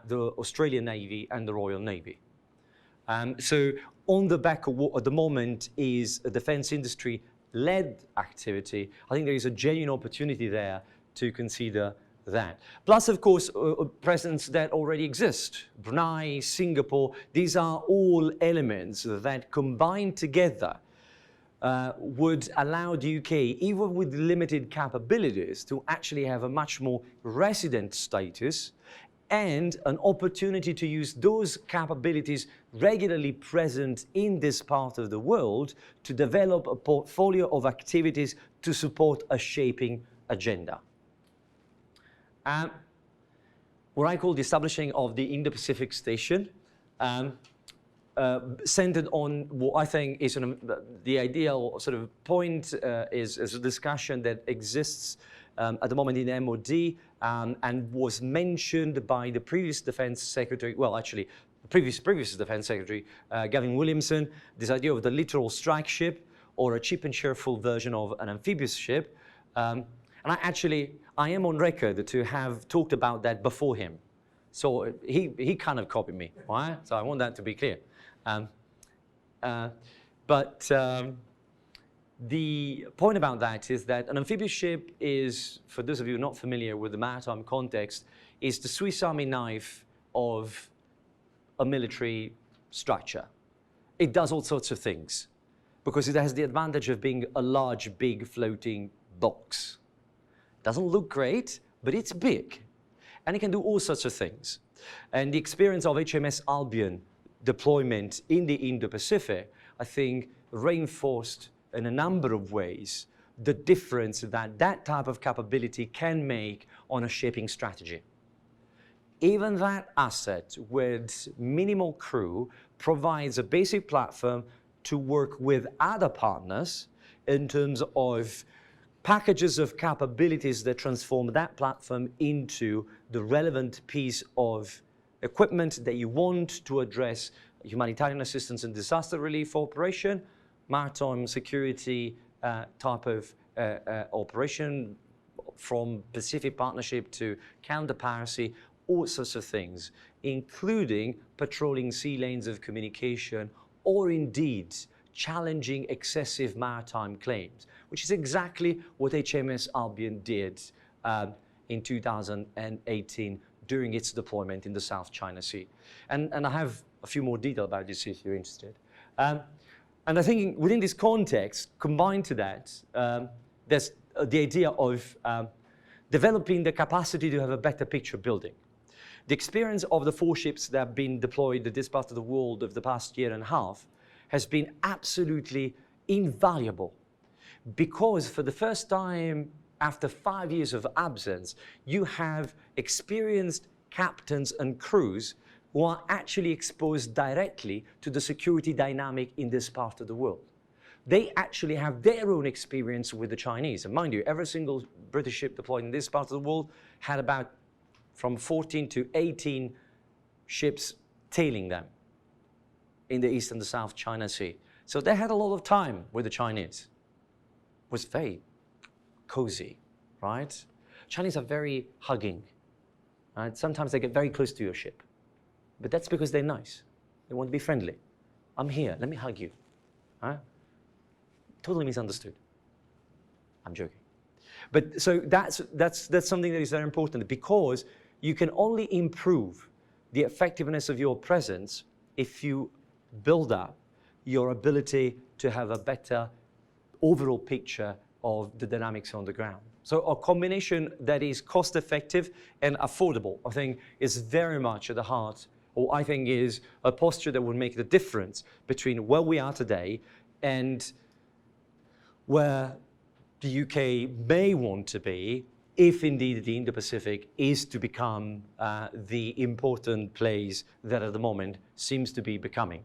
Speaker 1: the Australian Navy and the Royal Navy. So on the back of what at the moment is a defense industry-led activity, I think there is a genuine opportunity there to consider that. Plus, of course, precedents that already exist. Brunei, Singapore, these are all elements that combined together would allow the UK, even with limited capabilities, to actually have a much more resident status and an opportunity to use those capabilities regularly present in this part of the world to develop a portfolio of activities to support a shaping agenda. What I call the establishing of the Indo-Pacific Station, centered on what I think is the ideal sort of point is a discussion that exists at the moment in the MOD and was mentioned by the previous Defense Secretary, well, actually, the previous Defense Secretary, Gavin Williamson, this idea of the littoral strike ship or a cheap and cheerful version of an amphibious ship. And I am on record to have talked about that before him. So he kind of copied me, right? So I want that to be clear. The point about that is that an amphibious ship is, for those of you not familiar with the maritime context, is the Swiss Army knife of a military structure. It does all sorts of things because it has the advantage of being a large, big floating box. Doesn't look great, but it's big. And it can do all sorts of things. And the experience of HMS Albion deployment in the Indo-Pacific, I think, reinforced in a number of ways the difference that that type of capability can make on a shaping strategy. Even that asset with minimal crew provides a basic platform to work with other partners in terms of packages of capabilities that transform that platform into the relevant piece of equipment that you want to address humanitarian assistance and disaster relief operation, maritime security type of operation, from Pacific Partnership to counter-piracy, all sorts of things, including patrolling sea lanes of communication or indeed challenging excessive maritime claims, which is exactly what HMS Albion did in 2018 during its deployment in the South China Sea. And I have a few more details about this if you're interested. And I think within this context, combined to that, there's the idea of developing the capacity to have a better picture building. The experience of the 4 ships that have been deployed in this part of the world over the past year and a half has been absolutely invaluable, because for the first time after 5 years of absence, you have experienced captains and crews who are actually exposed directly to the security dynamic in this part of the world. They actually have their own experience with the Chinese. And mind you, every single British ship deployed in this part of the world had about from 14 to 18 ships tailing them in the East and the South China Sea. So they had a lot of time with the Chinese. It was very cozy, right? Chinese are very hugging. Right? Sometimes they get very close to your ship. But that's because they're nice. They want to be friendly. I'm here, let me hug you. Huh? Totally misunderstood. I'm joking. But so that's something that is very important, because you can only improve the effectiveness of your presence if you build up your ability to have a better overall picture of the dynamics on the ground. So a combination that is cost-effective and affordable, I think, is very much at the heart, or I think is a posture that will make the difference between where we are today and where the UK may want to be, if indeed the Indo-Pacific is to become the important place that at the moment seems to be becoming.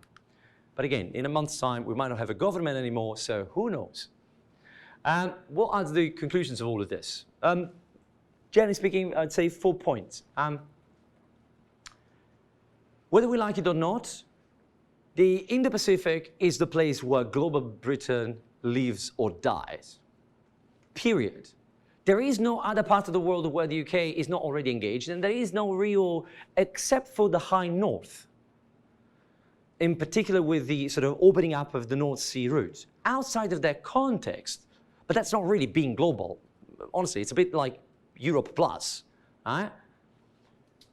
Speaker 1: But again, in a month's time, we might not have a government anymore, so who knows? What are the conclusions of all of this? Generally speaking, I'd say 4 points. Whether we like it or not, the Indo-Pacific is the place where global Britain lives or dies. Period. There is no other part of the world where the UK is not already engaged, and there is no real, except for the High North, in particular with the sort of opening up of the North Sea route. Outside of that context, but that's not really being global. Honestly, it's a bit like Europe plus, right?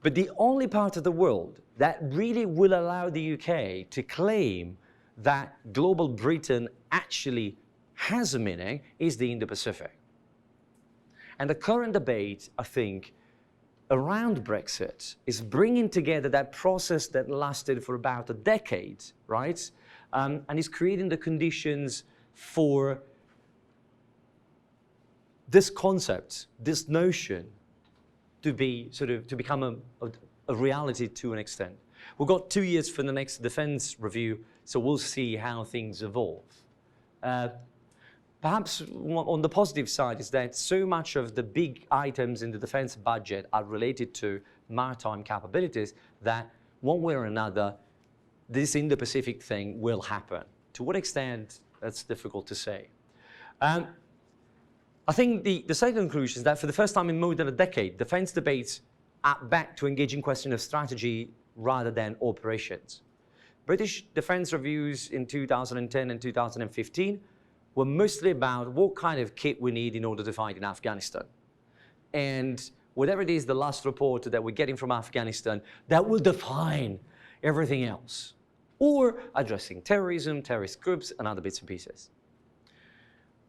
Speaker 1: But the only part of the world that really will allow the UK to claim that global Britain actually has a meaning is the Indo-Pacific. And the current debate, I think, around Brexit is bringing together that process that lasted for about a decade, right? And is creating the conditions for this concept, this notion, to be to become a reality to an extent. We've got 2 years for the next defense review, so we'll see how things evolve. Perhaps on the positive side is that so much of the big items in the defense budget are related to maritime capabilities that one way or another, this Indo-Pacific thing will happen. To what extent, that's difficult to say. I think the second conclusion is that for the first time in more than a decade, defense debates are back to engage in question of strategy rather than operations. British defense reviews in 2010 and 2015 were mostly about what kind of kit we need in order to fight in Afghanistan. And whatever it is, the last report that we're getting from Afghanistan, that will define everything else. Or addressing terrorism, terrorist groups, and other bits and pieces.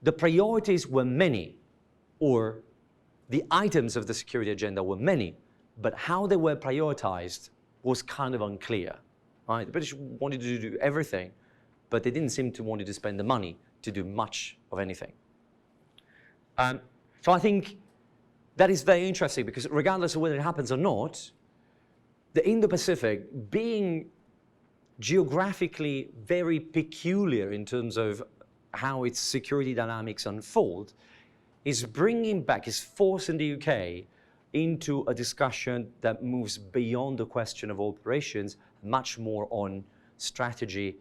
Speaker 1: The priorities were many, or the items of the security agenda were many, but how they were prioritized was kind of unclear. Right? The British wanted to do everything, but they didn't seem to want to spend the money to do much of anything. So I think that is very interesting, because regardless of whether it happens or not, the Indo-Pacific, being geographically very peculiar in terms of how its security dynamics unfold, is bringing back, is forcing the UK into a discussion that moves beyond the question of operations, much more on strategy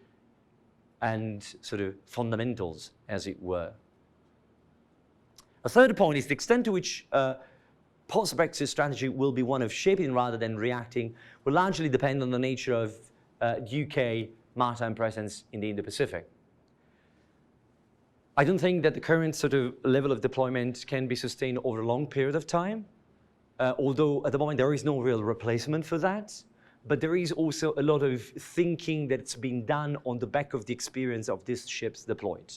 Speaker 1: and sort of fundamentals, as it were. A third point is the extent to which post-Brexit strategy will be one of shaping rather than reacting will largely depend on the nature of UK maritime presence in the Indo-Pacific. I don't think that the current sort of level of deployment can be sustained over a long period of time, although at the moment there is no real replacement for that. but there is also a lot of thinking that's been done on the back of the experience of these ships deployed.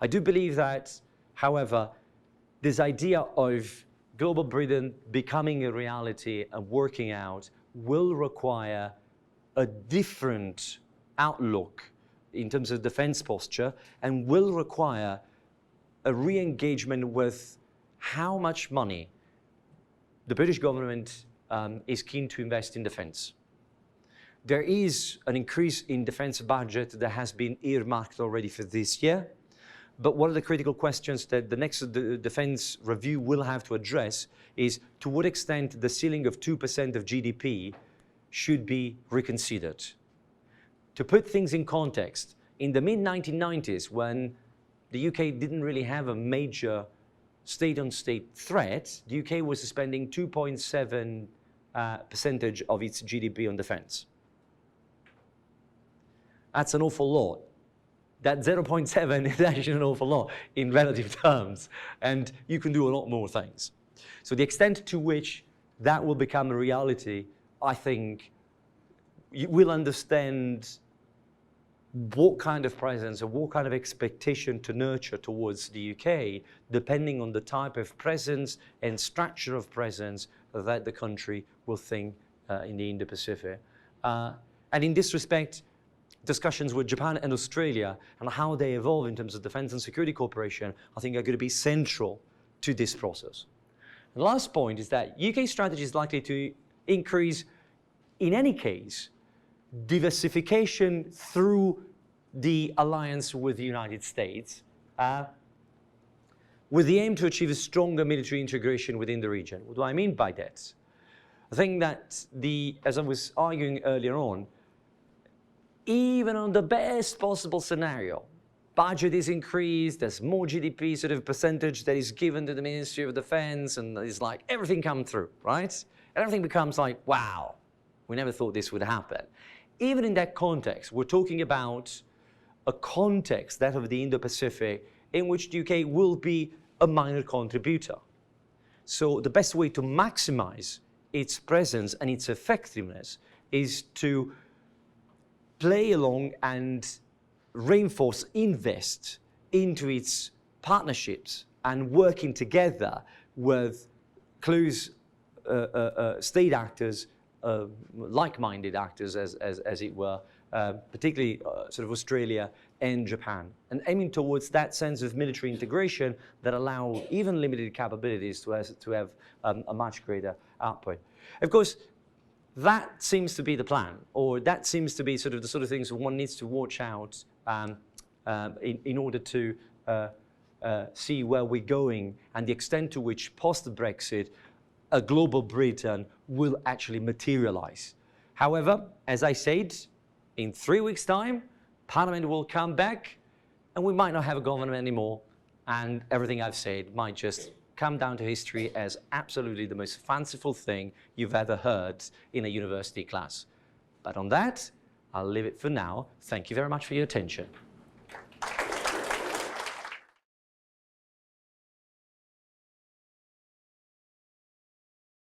Speaker 1: I do believe that, however, this idea of global Britain becoming a reality and working out will require a different outlook in terms of defense posture, and will require a re-engagement with how much money the British government is keen to invest in defense. There is an increase in defense budget that has been earmarked already for this year, but one of the critical questions that the next defense review will have to address is to what extent the ceiling of 2% of GDP should be reconsidered. To put things in context, in the mid-1990s, when the UK didn't really have a major state-on-state threat, the UK was spending 2.7% of its GDP on defense. That's an awful lot. That 0.7 is actually an awful lot in relative terms, and you can do a lot more things. So the extent to which that will become a reality, I think you will understand what kind of presence or what kind of expectation to nurture towards the UK, depending on the type of presence and structure of presence that the country will think in the Indo-Pacific. And in this respect, discussions with Japan and Australia and how they evolve in terms of defense and security cooperation, I think are going to be central to this process. And the last point is that UK strategy is likely to increase, in any case, diversification through the alliance with the United States, with the aim to achieve a stronger military integration within the region. What do I mean by that? I think that as I was arguing earlier on, even on the best possible scenario, budget is increased, there's more GDP sort of percentage that is given to the Ministry of Defense, and it's like everything comes through, right? And everything becomes like, wow, we never thought this would happen. Even in that context, we're talking about a context, that of the Indo-Pacific, in which the UK will be a minor contributor. So the best way to maximize its presence and its effectiveness is to play along and reinforce, invest into its partnerships and working together with close state actors, like-minded actors, as it were, particularly sort of Australia and Japan, and aiming towards that sense of military integration that allow even limited capabilities to have a much greater output. Of course, that seems to be the plan, or that seems to be sort of the sort of things one needs to watch out in order to see where we're going and the extent to which post-Brexit a global Britain will actually materialize. However, as I said, in 3 weeks' time, Parliament will come back and we might not have a government anymore, and everything I've said might just come down to history as absolutely the most fanciful thing you've ever heard in a university class. But on that, I'll leave it for now. Thank you very much for your attention.